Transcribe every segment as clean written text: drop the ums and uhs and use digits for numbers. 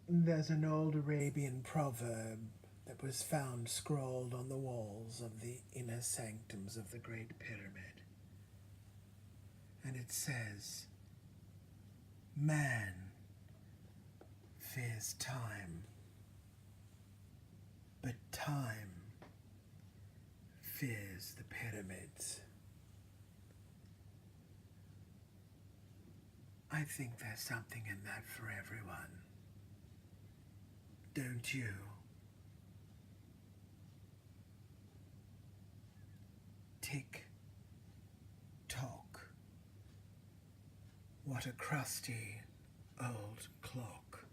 There's an old Arabian proverb that was found scrawled on the walls of the inner sanctums of the Great Pyramid. And it says, "Man fears time, but time fears the pyramids." I think there's something in that for everyone. Don't you? Tick tock. What a crusty old clock.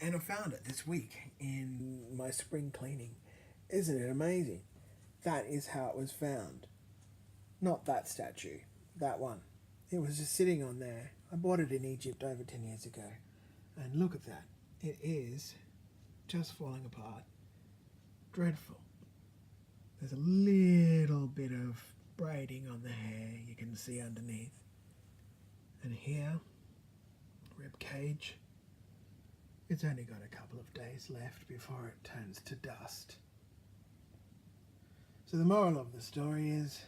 And I found it this week in my spring cleaning. Isn't it amazing? That is how it was found. Not that statue, that one. It was just sitting on there. I bought it in Egypt over 10 years ago. And look at that. It is just falling apart. Dreadful. There's a little bit of braiding on the hair you can see underneath. And here, rib cage. It's only got a couple of days left before it turns to dust. So the moral of the story is,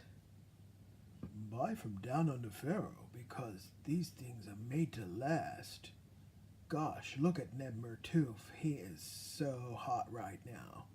buy from down under Pharaoh because these things are made to last. Gosh, look at Neb Mertouf. He is so hot right now.